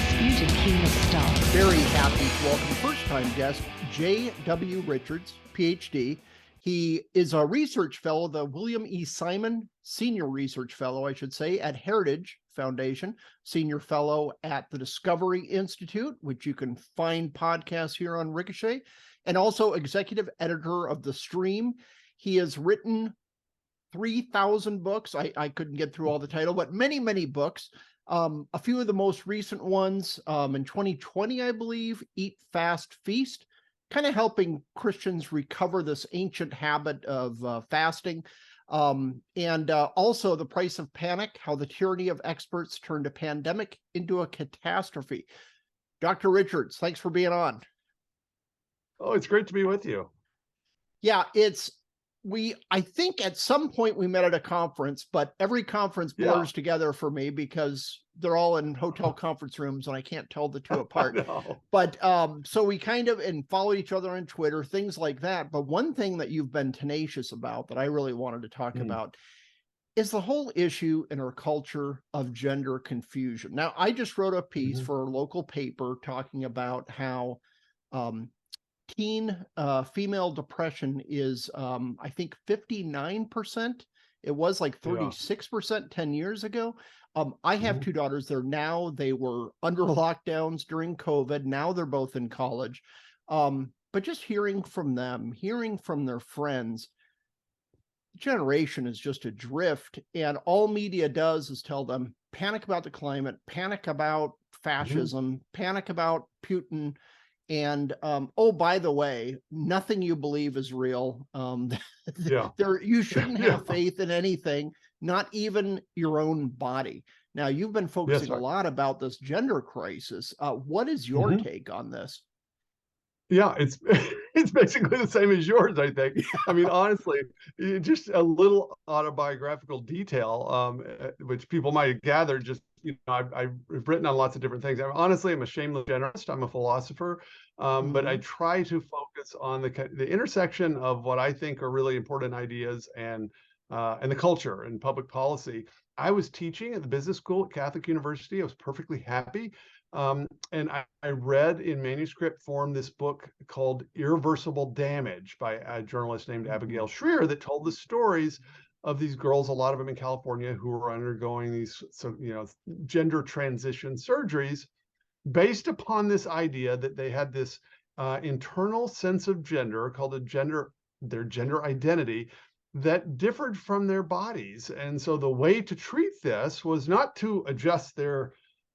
undisputed king of stars. Very happy to welcome first-time guest J.W. Richards, Ph.D. He is a research fellow, the William E. Simon Senior Research Fellow, I should say, at Heritage Foundation, Senior Fellow at the Discovery Institute, which you can find podcasts here on Ricochet, and also Executive Editor of The Stream. He has written 3,000 books. I couldn't get through all the title, but many, many books. A few of the most recent ones in 2020, I believe, Eat, Fast, Feast, kind of helping Christians recover this ancient habit of fasting. And also The Price of Panic, How the Tyranny of Experts Turned a Pandemic into a Catastrophe. Dr. Richards, thanks for being on. Oh, it's great to be with you. Yeah, I think at some point we met at a conference, but every conference blurs together for me because they're all in hotel conference rooms and I can't tell the two apart. But so we kind of follow each other on Twitter, things like that. But one thing that you've been tenacious about that I really wanted to talk about is the whole issue in our culture of gender confusion. Now, I just wrote a piece for a local paper talking about how teen female depression is, I think, 59%. It was like 36% 10 years ago. I have two daughters. They were under lockdowns during COVID. Now they're both in college. But just hearing from them, hearing from their friends, the generation is just adrift. And all media does is tell them, panic about the climate, panic about fascism, panic about Putin. And oh, by the way, nothing you believe is real. You shouldn't have faith in anything, not even your own body. Now, you've been focusing a lot about this gender crisis. What is your take on this? Yeah, it's basically the same as yours, I think. I mean, honestly, just a little autobiographical detail, which people might have gathered. Just I've written on lots of different things. I'm a shameless generalist. I'm a philosopher, but I try to focus on the intersection of what I think are really important ideas and the culture and public policy. I was teaching at the business school at Catholic University. I was perfectly happy. And I read in manuscript form this book called Irreversible Damage by a journalist named Abigail Shrier that told the stories of these girls, a lot of them in California, who were undergoing these gender transition surgeries based upon this idea that they had this internal sense of gender called their gender identity that differed from their bodies. And so the way to treat this was not to adjust their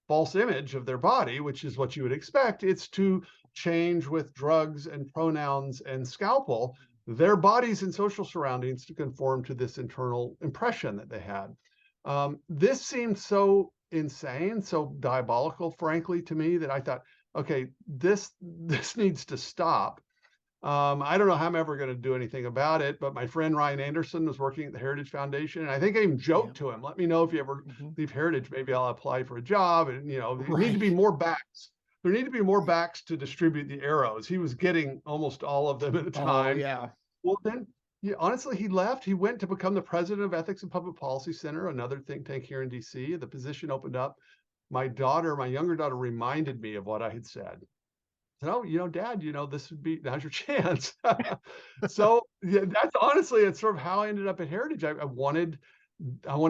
false image of their body, which is what you would expect. It's to change with drugs and pronouns and scalpel their bodies and social surroundings to conform to this internal impression that they had. This seemed so insane, so diabolical, frankly, to me, that I thought, okay, this needs to stop. I don't know how I'm ever going to do anything about it, but my friend Ryan Anderson was working at the Heritage Foundation, and I think I even joked to him, let me know if you ever leave Heritage, maybe I'll apply for a job. And there need to be more backs. There need to be more backs to distribute the arrows. He was getting almost all of them at the time. Well, then, honestly, he left. He went to become the president of Ethics and Public Policy Center, another think tank here in DC. The position opened up. My younger daughter, reminded me of what I had said. So, Dad, now's your chance. So that's honestly, it's sort of how I ended up at Heritage. I wanted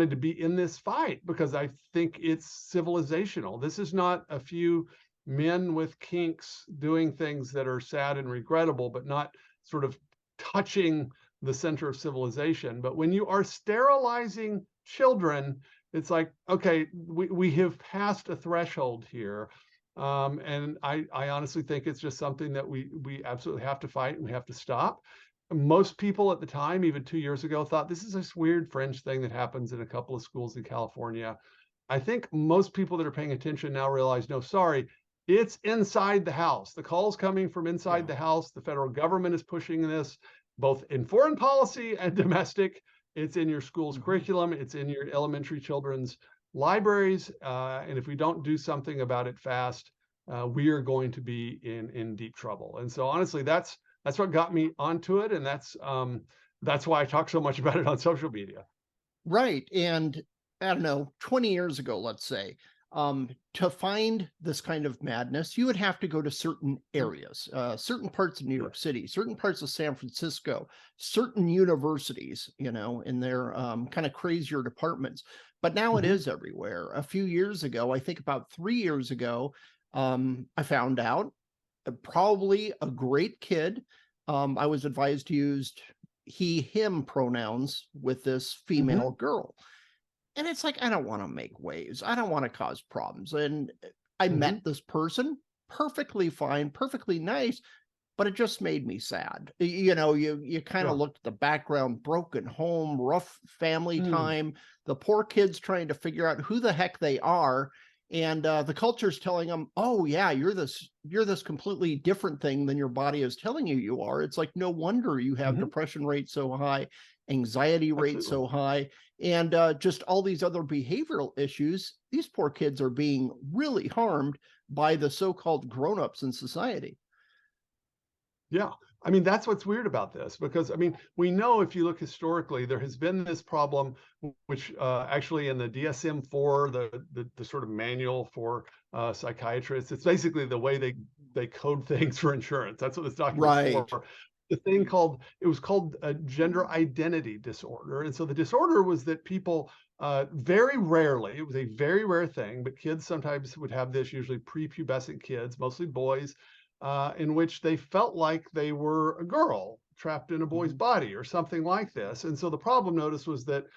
to be in this fight because I think it's civilizational. This is not a few men with kinks doing things that are sad and regrettable, but not sort of touching the center of civilization. But when you are sterilizing children, it's like, okay, we have passed a threshold here. And I honestly think it's just something that we absolutely have to fight and we have to stop. Most people at the time, even 2 years ago, thought this is this weird fringe thing that happens in a couple of schools in California. I think most people that are paying attention now realize, no, sorry, it's inside the house. The call's coming from inside the house. The federal government is pushing this, both in foreign policy and domestic. It's in your school's curriculum. It's in your elementary children's libraries, and if we don't do something about it fast, we are going to be in deep trouble. And so, honestly, that's what got me onto it, and that's why I talk so much about it on social media. Right, and I don't know, 20 years ago, let's say, To find this kind of madness, you would have to go to certain areas, certain parts of New York City, certain parts of San Francisco, certain universities, in their kind of crazier departments. But now it is everywhere. A few years ago, I think about 3 years ago, I found out probably a great kid. I was advised to use he, him pronouns with this female girl. And it's like, I don't want to make waves. I don't want to cause problems. And I met this person, perfectly fine, perfectly nice, but it just made me sad. You kind of looked at the background, broken home, rough family time, the poor kids trying to figure out who the heck they are. And the culture's telling them, oh yeah, you're this completely different thing than your body is telling you are. It's like, no wonder you have depression rates so high, anxiety rates so high, and just all these other behavioral issues. These poor kids are being really harmed by the so-called grown-ups in society. Yeah. I mean, that's what's weird about this, because I mean, we know if you look historically, there has been this problem, which actually in the DSM-4, the sort of manual for psychiatrists, it's basically the way they code things for insurance. That's what this document's for. The thing it was called a gender identity disorder. And so the disorder was that people very rarely, it was a very rare thing, but kids sometimes would have this, usually prepubescent kids, mostly boys, in which they felt like they were a girl trapped in a boy's body or something like this. And so the problem, notice, was that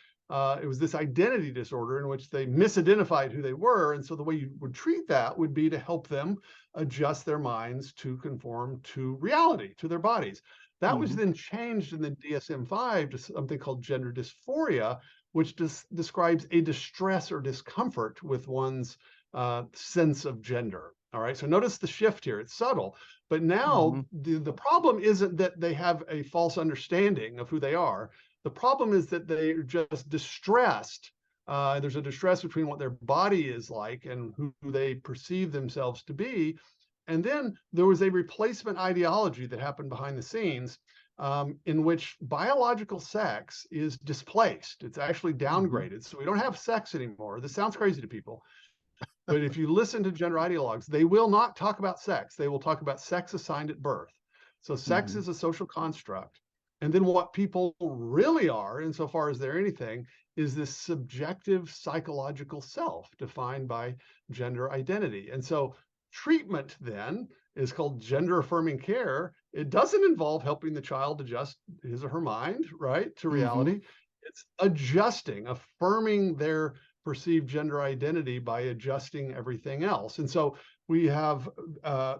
it was this identity disorder in which they misidentified who they were. And so the way you would treat that would be to help them adjust their minds to conform to reality, to their bodies. That was then changed in the DSM-5 to something called gender dysphoria, which describes a distress or discomfort with one's sense of gender. All right, so notice the shift here. It's subtle, but now the problem isn't that they have a false understanding of who they are. The problem is that they're just distressed. There's a distress between what their body is like and who they perceive themselves to be. And then there was a replacement ideology that happened behind the scenes, in which biological sex is displaced. It's actually downgraded. So we don't have sex anymore. This sounds crazy to people. But if you listen to gender ideologues, they will not talk about sex. They will talk about sex assigned at birth. So sex is a social construct. And then what people really are, insofar as they're anything, is this subjective psychological self defined by gender identity. And so treatment then is called gender affirming care. It doesn't involve helping the child adjust his or her mind, right, to reality. It's adjusting, affirming their perceived gender identity by adjusting everything else. And so we have a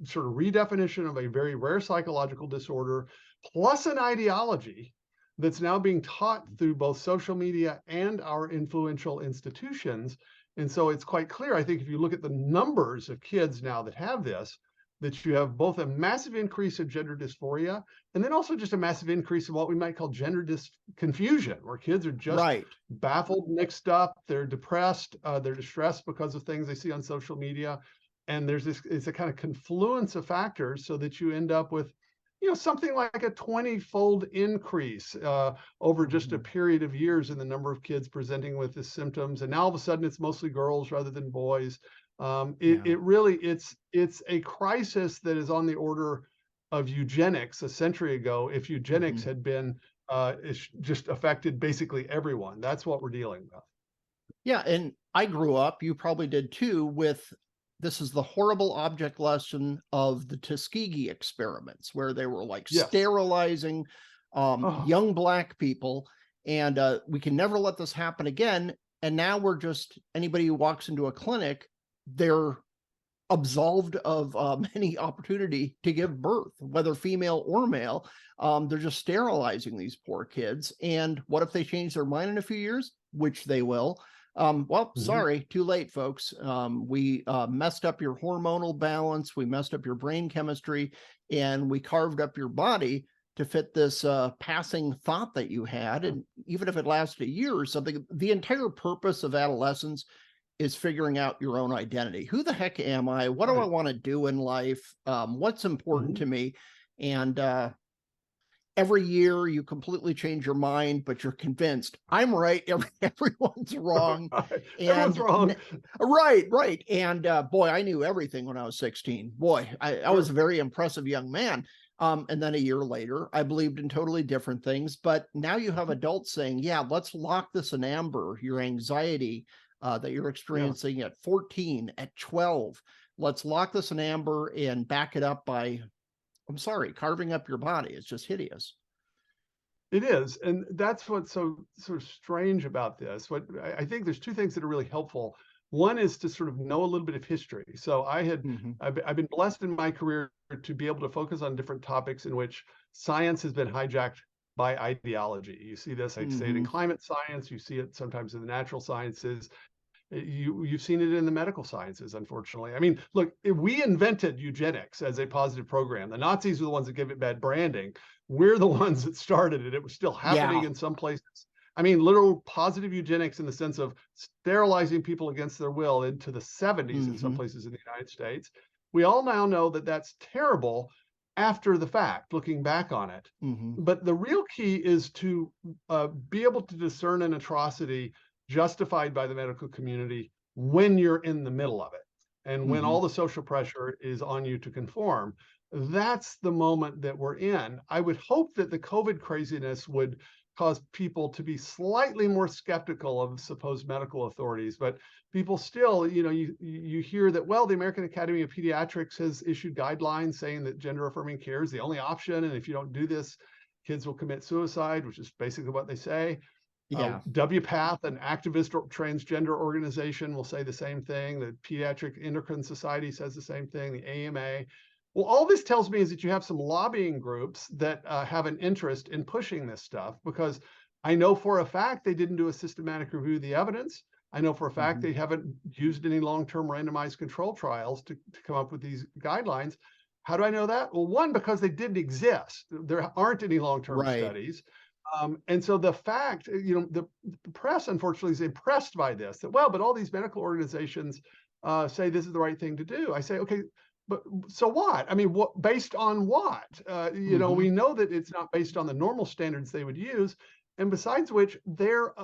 sort of redefinition of a very rare psychological disorder, plus an ideology that's now being taught through both social media and our influential institutions. And so it's quite clear, I think, if you look at the numbers of kids now that have this, that you have both a massive increase of gender dysphoria and then also just a massive increase of what we might call gender confusion, where kids are just baffled, mixed up, they're depressed, they're distressed because of things they see on social media. And there's this, it's a kind of confluence of factors so that you end up with, something like a 20-fold increase over just a period of years in the number of kids presenting with the symptoms. And now all of a sudden it's mostly girls rather than boys. It really, it's a crisis that is on the order of eugenics a century ago. If eugenics had been just affected basically everyone. That's what we're dealing with. Yeah, and I grew up, you probably did too, with this is the horrible object lesson of the Tuskegee experiments, where they were like sterilizing young Black people, and we can never let this happen again. And now we're just, anybody who walks into a clinic, they're absolved of any opportunity to give birth, whether female or male. They're just sterilizing these poor kids. And what if they change their mind in a few years, which they will? Well, sorry, too late, folks. We messed up your hormonal balance. We messed up your brain chemistry, and we carved up your body to fit this passing thought that you had. And even if it lasted a year or something, the entire purpose of adolescence is figuring out your own identity. Who the heck am I? What do I want to do in life? What's important to me? And every year you completely change your mind, but you're convinced I'm right. Everyone's wrong. Everyone's And wrong. right. And boy, I knew everything when I was 16. Boy, I was a Sure. very impressive young man. And then a year later, I believed in totally different things. But now you have adults saying, yeah, let's lock this in amber, your anxiety that you're Yeah. experiencing at 14, at 12. Let's lock this in amber and back it up by, I'm sorry, carving up your body. It's just hideous. It is, and that's what's so sort of strange about this. What I think there's two things that are really helpful. One is to sort of know a little bit of history. So Mm-hmm. I've been blessed in my career to be able to focus on different topics in which science has been hijacked by ideology. You see this, I say it in Mm-hmm. climate science, you see it sometimes in the natural sciences. You've seen it in the medical sciences, unfortunately. I mean, look, we invented eugenics as a positive program. The Nazis were the ones that gave it bad branding. We're the ones that started it. It was still happening Yeah. in some places. I mean, literal positive eugenics in the sense of sterilizing people against their will into the 70s in some Mm-hmm. places in the United States. We all now know that that's terrible after the fact, looking back on it. Mm-hmm. But the real key is to be able to discern an atrocity justified by the medical community when you're in the middle of it and when Mm-hmm. all the social pressure is on you to conform. That's the moment that we're in. I would hope that the COVID craziness would cause people to be slightly more skeptical of supposed medical authorities, but people still, you hear that, well, the American Academy of Pediatrics has issued guidelines saying that gender affirming care is the only option, and if you don't do this, kids will commit suicide, which is basically what they say. Yeah. WPATH, an activist transgender organization, will say the same thing. The Pediatric Endocrine Society says the same thing. The AMA. Well, all this tells me is that you have some lobbying groups that have an interest in pushing this stuff, because I know for a fact they didn't do a systematic review of the evidence. I know for a fact Mm-hmm. they haven't used any long-term randomized control trials to come up with these guidelines. How do I know that? Well, one, because they didn't exist. There aren't any long-term Right. studies. And so the fact, the press, unfortunately, is impressed by this, that, well, but all these medical organizations say this is the right thing to do. I say, okay, but so what? I mean, what, based on what? Mm-hmm. We know that it's not based on the normal standards they would use. And besides which, they're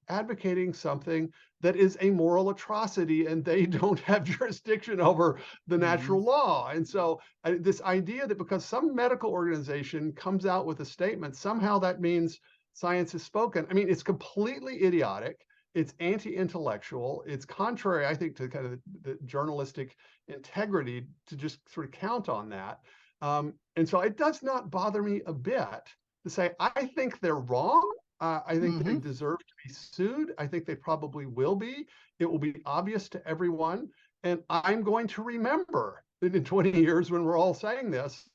advocating something that is a moral atrocity, and they don't have jurisdiction over the Mm-hmm. natural law. And so this idea that because some medical organization comes out with a statement, somehow that means science is spoken. I mean, it's completely idiotic. It's anti-intellectual. It's contrary, I think, to kind of the journalistic integrity to just sort of count on that. And so it does not bother me a bit to say, I think they're wrong. I think they Mm-hmm. deserve to be sued. I think they probably will be. It will be obvious to everyone. And I'm going to remember that in 20 years, when we're all saying this,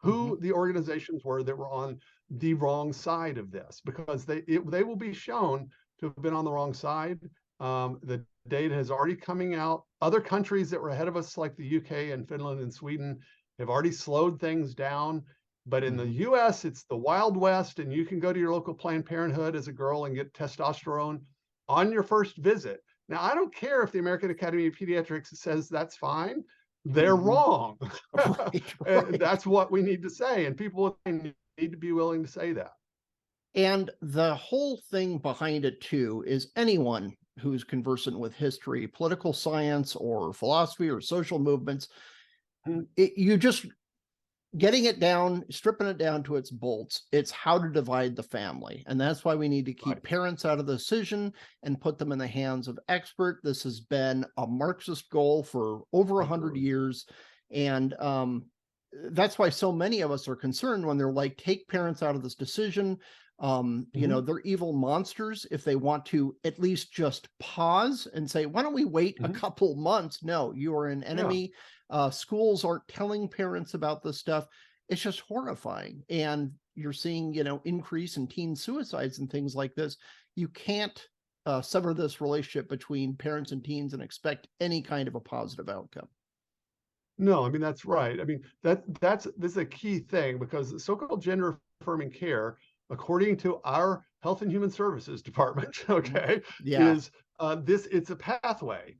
Mm-hmm. who the organizations were that were on the wrong side of this, because they will be shown to have been on the wrong side. The data is already coming out. Other countries that were ahead of us, like the UK and Finland and Sweden, have already slowed things down. But in the Mm-hmm. US, it's the Wild West, and you can go to your local Planned Parenthood as a girl and get testosterone on your first visit. Now, I don't care if the American Academy of Pediatrics says that's fine. They're Mm-hmm. wrong. Right. And Right. that's what we need to say. And people need to be willing to say that. And the whole thing behind it, too, is anyone who's conversant with history, political science, or philosophy, or social movements, you just getting it down, stripping it down to its bolts. It's how to divide the family. And that's why we need to keep Right. parents out of the decision and put them in the hands of expert. This has been a Marxist goal for over 100 years. And that's why so many of us are concerned when they're like, take parents out of this decision. They're evil monsters. If they want to at least just pause and say, why don't we wait a couple months? No, you are an enemy. Schools aren't telling parents about this stuff. It's just horrifying. And you're seeing, increase in teen suicides and things like this. You can't sever this relationship between parents and teens and expect any kind of a positive outcome. No, I mean, that's right. I mean, this is a key thing, because so-called gender affirming care, according to our Health and Human Services Department, okay, Yeah. is it's a pathway.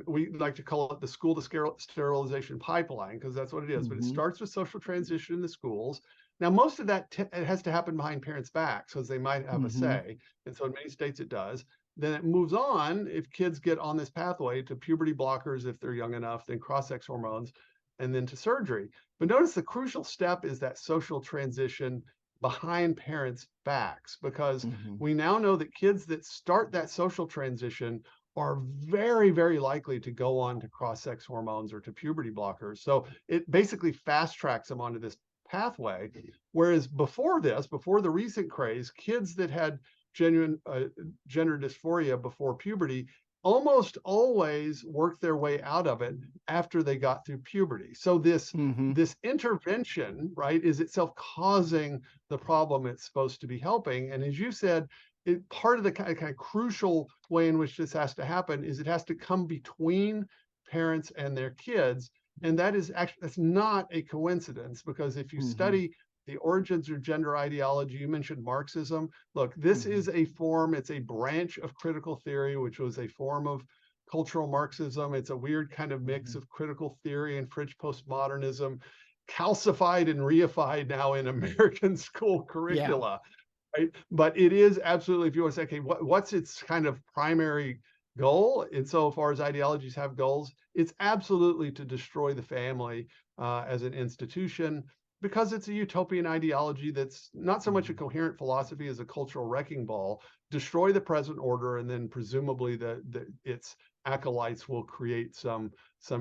We like to call it the school to sterilization pipeline, because that's what it is. But it starts with social transition in the schools. Now, most of that it has to happen behind parents' backs because they might have a Mm-hmm. say. And so in many states it does. Then it moves on if kids get on this pathway to puberty blockers if they're young enough, then cross-sex hormones, and then to surgery. But notice the crucial step is that social transition behind parents' backs, because Mm-hmm. we now know that kids that start that social transition are very, very likely to go on to cross-sex hormones or to puberty blockers. So it basically fast tracks them onto this pathway. Whereas before this, before the recent craze, kids that had genuine gender dysphoria before puberty almost always worked their way out of it after they got through puberty. So Mm-hmm. this intervention, right, is itself causing the problem it's supposed to be helping. And as you said, part of the kind of crucial way in which this has to happen is it has to come between parents and their kids. And that is actually, that's not a coincidence, because if you Mm-hmm. study the origins of gender ideology, you mentioned Marxism. Look, this Mm-hmm. is a form, it's a branch of critical theory, which was a form of cultural Marxism. It's a weird kind of mix of critical theory and French postmodernism, calcified and reified now in American school Yeah. curricula, right? But it is absolutely, if you want to say, okay, what's its kind of primary goal insofar as ideologies have goals? It's absolutely to destroy the family as an institution, because it's a utopian ideology that's not so much a Mm-hmm. coherent philosophy as a cultural wrecking ball. Destroy the present order, and then presumably its acolytes will create some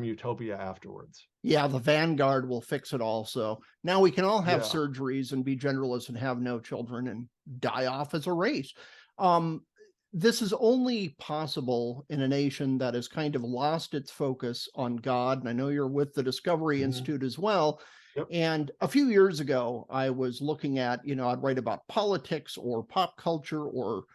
utopia afterwards. Yeah, the vanguard will fix it all. So now we can all have Yeah. surgeries and be genderless and have no children and die off as a race. Um, this is only possible in a nation that has kind of lost its focus on God. And I know you're with the Discovery Mhm. Institute as well. Yep. And a few years ago, I was looking at, I'd write about politics or pop culture or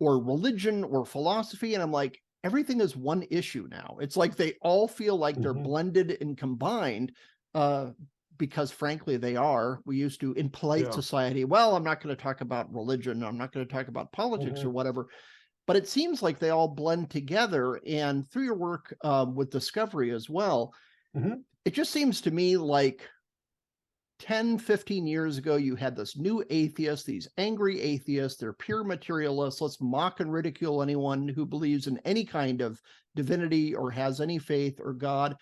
religion or philosophy, and I'm like, everything is one issue now. It's like they all feel like they're Mhm. blended and combined, uh, because frankly they are. We used to, in polite Yeah. society, well, I'm not going to talk about religion, I'm not going to talk about politics or Mhm. whatever, but it seems like they all blend together. And through your work with Discovery as well, Mhm. it just seems to me like 10, 15 years ago, you had this new atheist, these angry atheists, they're pure materialists. Let's mock and ridicule anyone who believes in any kind of divinity or has any faith or God.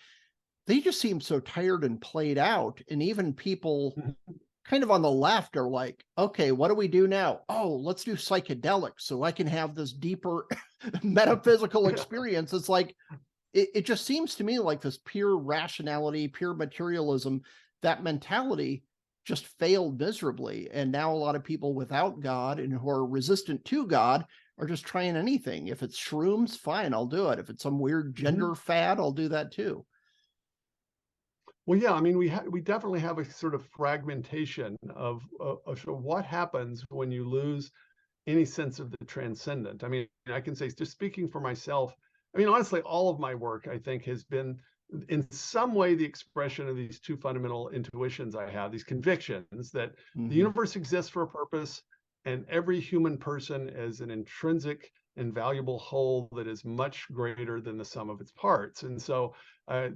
They just seem so tired and played out. And even people Mhm. kind of on the left are like, okay, what do we do now? Oh, let's do psychedelics so I can have this deeper metaphysical Yeah. experience. It's like, it just seems to me like this pure rationality, pure materialism, that mentality just failed miserably. And now a lot of people without God and who are resistant to God are just trying anything. If it's shrooms, fine, I'll do it. If it's some weird Mhm. gender fad, I'll do that too. Well, yeah, I mean, we definitely have a sort of fragmentation of sort of what happens when you lose any sense of the transcendent. I mean, I can say, just speaking for myself, I mean, honestly, all of my work, I think, has been in some way the expression of these two fundamental intuitions I have, these convictions that the Mm-hmm. universe exists for a purpose, and every human person is an intrinsic and valuable whole that is much greater than the sum of its parts. And so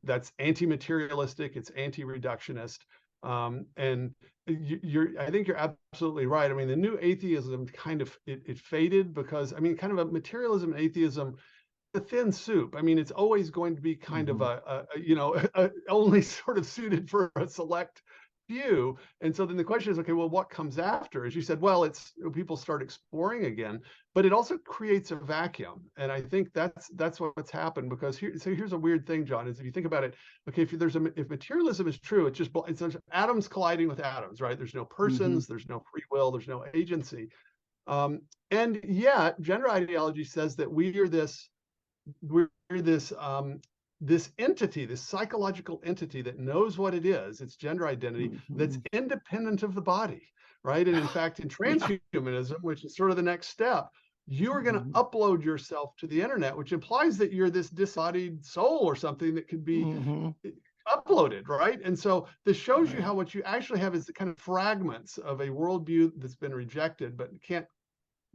that's anti-materialistic, it's anti-reductionist, and I think you're absolutely right. I mean, the new atheism kind of it faded because, I mean, kind of a materialism and atheism, the thin soup. I mean, it's always going to be kind of Mm-hmm. only sort of suited for a select few. And so then the question is, okay, well, what comes after? As you said, well, it's people start exploring again, but it also creates a vacuum. And I think that's what's happened, because here's a weird thing, John, is if you think about it, okay, if materialism is true, it's atoms colliding with atoms, right? There's no Mm-hmm. persons, there's no free will, there's no agency. Um, and yet gender ideology says that we're this entity, this psychological entity that knows what it is, its gender identity, that's Mm-hmm. independent of the body, right? And in fact, in Yeah. transhumanism, which is sort of the next step, you are going to Mm-hmm. upload yourself to the internet, which implies that you're this disembodied soul or something that could be Mm-hmm. uploaded, right? And so this shows you Right. how what you actually have is the kind of fragments of a worldview that's been rejected, but can't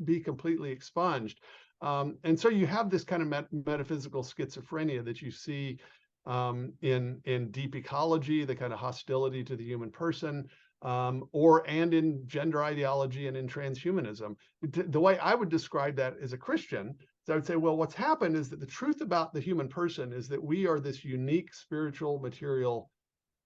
be completely expunged. And so you have this kind of metaphysical schizophrenia that you see in deep ecology, the kind of hostility to the human person. and in gender ideology and in transhumanism. The way I would describe that as a Christian is I would say, well, what's happened is that the truth about the human person is that we are this unique spiritual material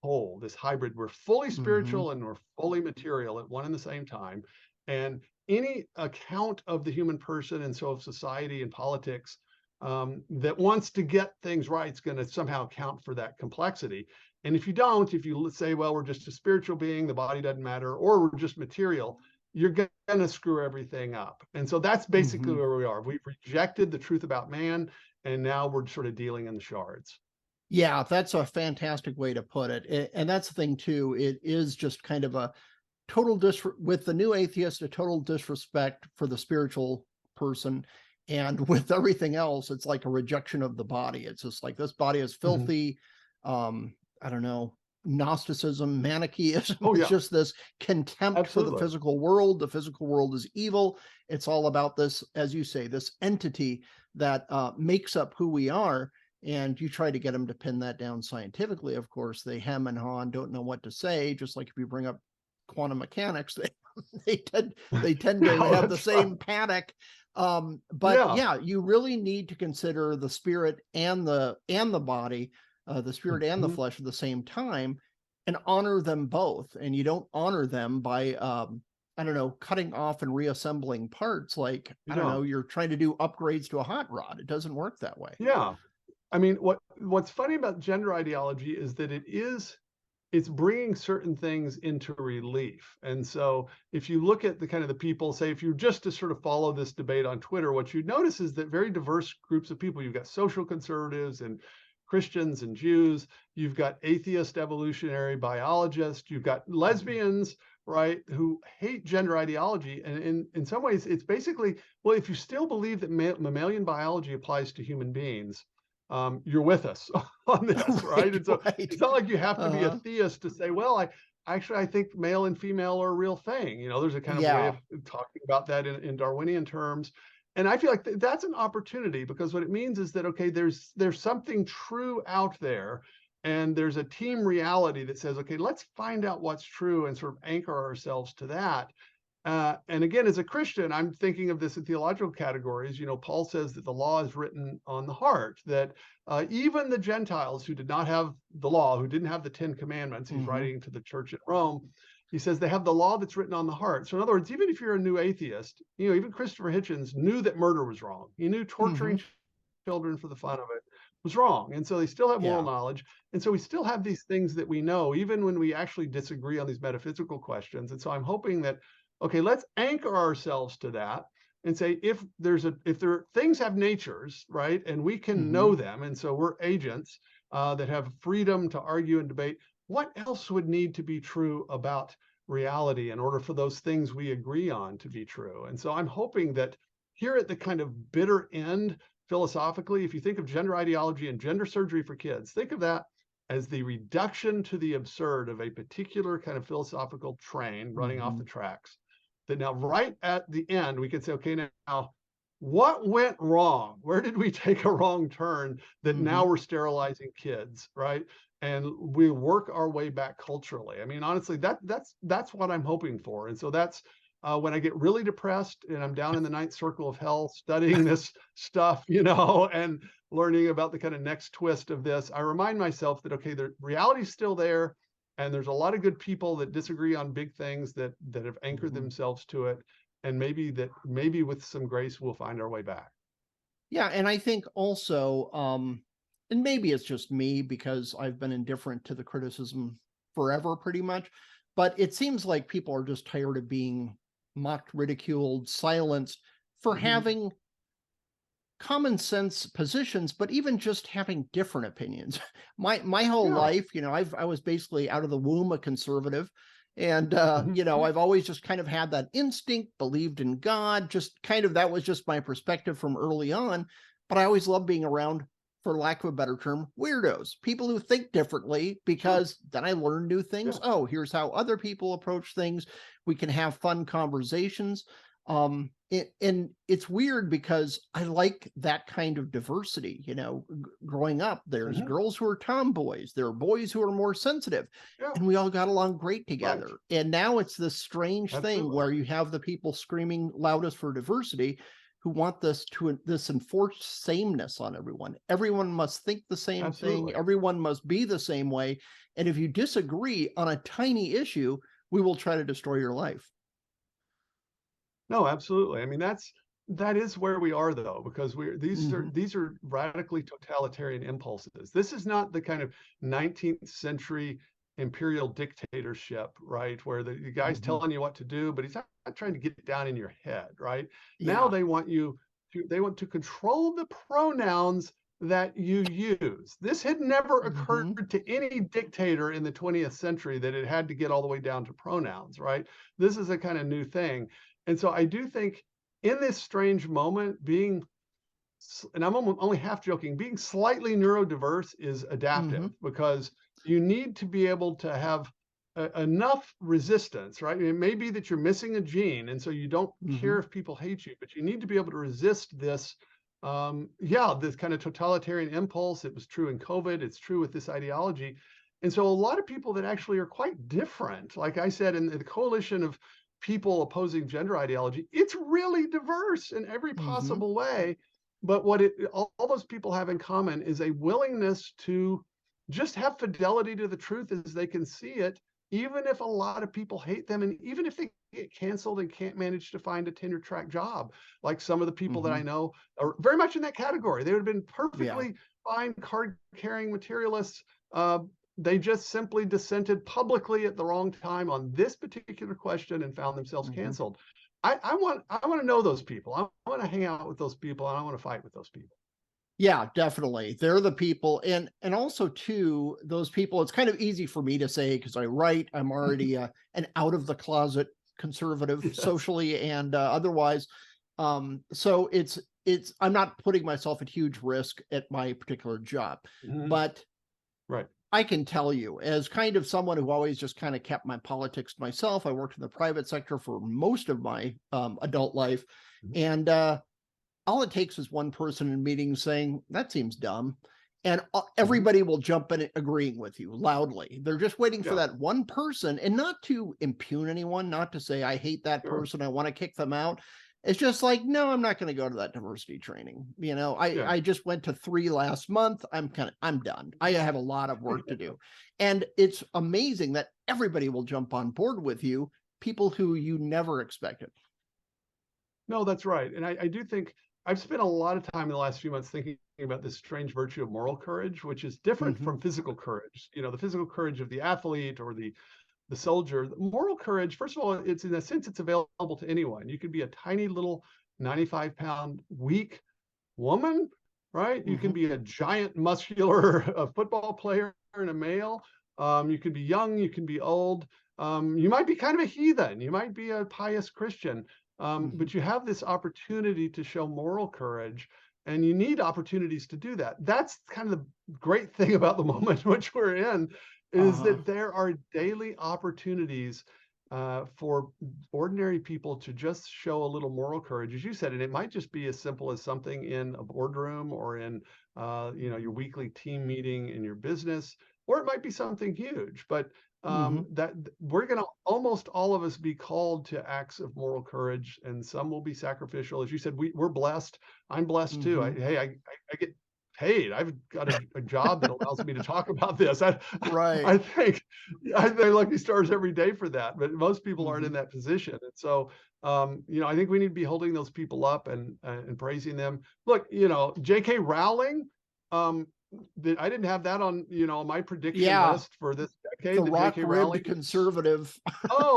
whole, this hybrid. We're fully spiritual and we're fully material at one and the same time. And any account of the human person and so of society and politics that wants to get things right is going to somehow account for that complexity. And if you don't, if you say, well, we're just a spiritual being, the body doesn't matter, or we're just material, you're going to screw everything up. And so that's basically where we are. We've rejected the truth about man, and now we're sort of dealing in the shards. Yeah, that's a fantastic way to put it. And that's the thing too. It is just kind of a total with the new atheist, a total disrespect for the spiritual person. And with everything else, it's like a rejection of the body. It's just like, this body is filthy. I don't know, Gnosticism, Manichaeism. It's just this contempt for the physical world. The physical world is evil. It's all about this, as you say, this entity that makes up who we are. And you try to get them to pin that down scientifically. Of course, they hem and haw and don't know what to say. Just like if you bring up quantum mechanics, they tend to have the same panic. But yeah, you really need to consider the spirit and the body, the spirit and the flesh at the same time, and honor them both. And you don't honor them by I don't know, cutting off and reassembling parts. Like, I don't know, you're trying to do upgrades to a hot rod. It doesn't work that way. Yeah. I mean, what's funny about gender ideology is that it's bringing certain things into relief. And so if you look at the kind of the people, say, if you just to sort of follow this debate on Twitter, what you notice is that very diverse groups of people, you've got social conservatives and Christians and Jews, you've got atheist evolutionary biologists, you've got lesbians, right, who hate gender ideology. And in some ways, it's basically, well, if you still believe that mammalian biology applies to human beings, you're with us on this, right? And so it's not like you have to be a theist to say, well, I think male and female are a real thing. You know, there's a kind of way of talking about that in Darwinian terms. And I feel like that's an opportunity, because what it means is that, okay, there's something true out there, and there's a team reality that says, okay, let's find out what's true and sort of anchor ourselves to that. And again, as a Christian, I'm thinking of this in theological categories. You know, Paul says that the law is written on the heart, that even the Gentiles who did not have the law, who didn't have the 10 Commandments, he's writing to the church at Rome, he says they have the law that's written on the heart. So in other words, even if you're a new atheist, you know, even Christopher Hitchens knew that murder was wrong. He knew torturing children for the fun of it was wrong. And so they still have moral knowledge. And so we still have these things that we know, even when we actually disagree on these metaphysical questions. And so I'm hoping that, okay, let's anchor ourselves to that and say, if things have natures, right, and we can know them, and so we're agents that have freedom to argue and debate, what else would need to be true about reality in order for those things we agree on to be true? And so I'm hoping that here at the kind of bitter end, philosophically, if you think of gender ideology and gender surgery for kids, think of that as the reduction to the absurd of a particular kind of philosophical train running off the tracks. That now, right at the end, we could say, okay, now, what went wrong? Where did we take a wrong turn that now we're sterilizing kids, right? And we work our way back culturally. I mean, honestly, that's what I'm hoping for. And so that's when I get really depressed and I'm down in the ninth circle of hell studying this stuff, you know, and learning about the kind of next twist of this, I remind myself that, okay, the reality's still there. And there's a lot of good people that disagree on big things that have anchored themselves to it. And maybe with some grace, we'll find our way back. Yeah. And I think also, and maybe it's just me because I've been indifferent to the criticism forever, pretty much, but it seems like people are just tired of being mocked, ridiculed, silenced for having common sense positions, but even just having different opinions. My whole life, you know, I was basically out of the womb a conservative, and you know, I've always just kind of had that instinct, believed in God, just kind of, that was just my perspective from early on. But I always loved being around, for lack of a better term, weirdos, people who think differently, because then I learned new things. Oh, here's how other people approach things. We can have fun conversations. And it's weird because I like that kind of diversity. Growing up, there's Mhm. girls who are tomboys, there are boys who are more sensitive, Yeah, and we all got along great right. together. And now it's this strange thing Absolutely. where you have the people screaming loudest for diversity who want this enforced sameness on everyone. Everyone must think the same thing, Absolutely. everyone must be the same way. And if you disagree on a tiny issue, we will try to destroy your life. No, absolutely. I mean, that is where we are though, because Hmm. these are radically totalitarian impulses. This is not the kind of 19th century imperial dictatorship, right? Where the guy's Hmm. telling you what to do, but he's not trying to get it down in your head, right? Now Yeah. they want to control the pronouns that you use. This had never Hmm. occurred to any dictator in the 20th century, that it had to get all the way down to pronouns, right? This is a kind of new thing. And so I do think in this strange moment, and I'm only half joking, being slightly neurodiverse is adaptive, Hmm. because you need to be able to have enough resistance, right? It may be that you're missing a gene, and so you don't care Hmm. if people hate you, but you need to be able to resist this. Yeah, this kind of totalitarian impulse. It was true in COVID. It's true with this ideology. And so a lot of people that actually are quite different, like I said, in the coalition of people opposing gender ideology, it's really diverse in every Hmm. possible way. But all those people have in common is a willingness to just have fidelity to the truth as they can see it, even if a lot of people hate them, and even if they get canceled and can't manage to find a tenure track job. Like some of the people that I Hmm. know are very much in that category. They would have been Yeah. perfectly fine card carrying materialists. They just simply dissented publicly at the wrong time on this particular question and found themselves Hmm. canceled. I want to know those people. I want to hang out with those people, and I want to fight with those people. Yeah, definitely. They're the people. And also too, those people, it's kind of easy for me to say because I write, I'm already an out of the closet conservative Yes. socially and otherwise. So it's I'm not putting myself at huge risk at my particular job. Mhm. But Right. I can tell you, as kind of someone who always just kind of kept my politics to myself, I worked in the private sector for most of my adult life. Mhm. And all it takes is one person in meetings saying, that seems dumb. And Mhm. everybody will jump in agreeing with you loudly. They're just waiting for Yeah. that one person, and not to impugn anyone, not to say, I hate that Sure. person, I want to kick them out. It's just like, no, I'm not going to go to that diversity training. Yeah. I just went to 3 last month. I'm done. I have a lot of work to do. And it's amazing that everybody will jump on board with you, people who you never expected. No, that's right. And I do think I've spent a lot of time in the last few months thinking about this strange virtue of moral courage, which is different Hmm. from physical courage. The physical courage of the athlete or the soldier. The moral courage, first of all, it's in a sense it's available to anyone. You could be a tiny little 95-pound weak woman, right? You can Hmm. be a giant muscular football player and a male. You can be young, you can be old. You might be kind of a heathen. You might be a pious Christian. Hmm. But you have this opportunity to show moral courage, and you need opportunities to do that. That's kind of the great thing about the moment which we're in, is Uh-huh. that there are daily opportunities for ordinary people to just show a little moral courage, as you said, and it might just be as simple as something in a boardroom or in your weekly team meeting in your business, or it might be something huge. But Hmm. that we're going to almost all of us be called to acts of moral courage, and some will be sacrificial. As you said, we're blessed. I'm blessed too. Hmm. I get paid. I've got a job that allows me to talk about this. Right. I think I thank lucky stars every day for that, but most people aren't in Hmm. that position. And so, I think we need to be holding those people up and praising them. Look, J.K. Rowling, um, I didn't have that on, my prediction Yeah, list for this the decade. That J.K. rock-ribbed Rowling, conservative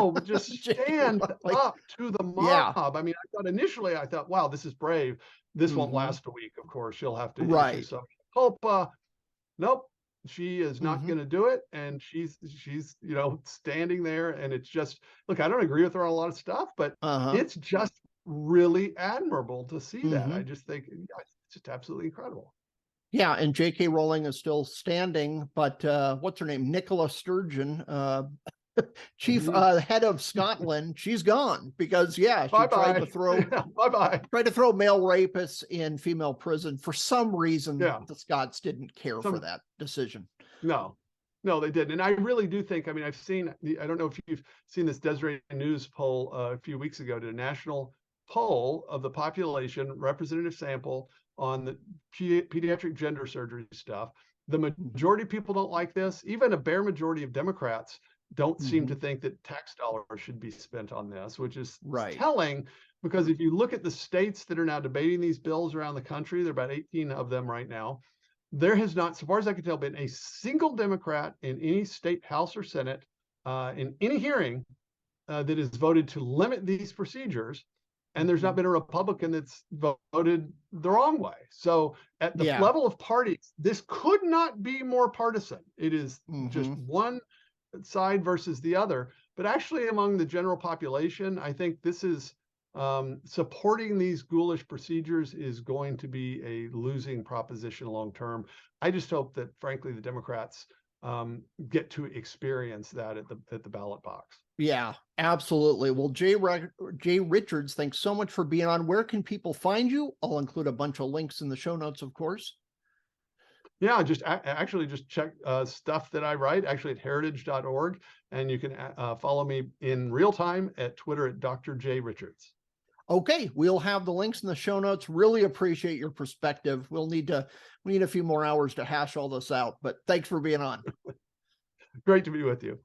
would just J.K. stand Rowling. up to the Yeah. mob. I mean, I thought, wow, this is brave. This won't Hmm. last a week. Of course, she'll have to issue Right. some culpa. Nope, she is not Hmm. going to do it, and she's standing there, and it's just, look, I don't agree with her on a lot of stuff, but Uh-huh. it's just really admirable to see that. I Hmm. just think, yeah, it's just absolutely incredible. Yeah, and J.K. Rowling is still standing, but what's her name? Nicola Sturgeon. chief head of Scotland, she's gone because she tried to throw tried to throw male rapists in female prison. For some reason, the Scots didn't care for that decision. No, they didn't. And I really do think, I mean, I don't know if you've seen this Deseret News poll a few weeks ago, did a national poll of the population, representative sample on the pediatric gender surgery stuff. The majority of people don't like this. Even a bare majority of Democrats don't seem to think that tax dollars should be spent on this, which is telling, because if you look at the states that are now debating these bills around the country, there are about 18 of them right now. There has not, so far as I can tell, been a single Democrat in any state House or Senate in any hearing that has voted to limit these procedures. And there's not been a Republican that's voted the wrong way. So at the level of parties, this could not be more partisan. It is just one side versus the other. But actually among the general population, I think this is supporting these ghoulish procedures is going to be a losing proposition long term. I just hope that, frankly, the Democrats get to experience that at the ballot box. Yeah, absolutely. Well, Jay Richards, thanks so much for being on. Where can people find you? I'll include a bunch of links in the show notes, of course. Yeah, just check stuff that I write actually at heritage.org, and you can follow me in real time at Twitter at Dr. J. Richards. Okay, we'll have the links in the show notes. Really appreciate your perspective. We need a few more hours to hash all this out, but thanks for being on. Great to be with you.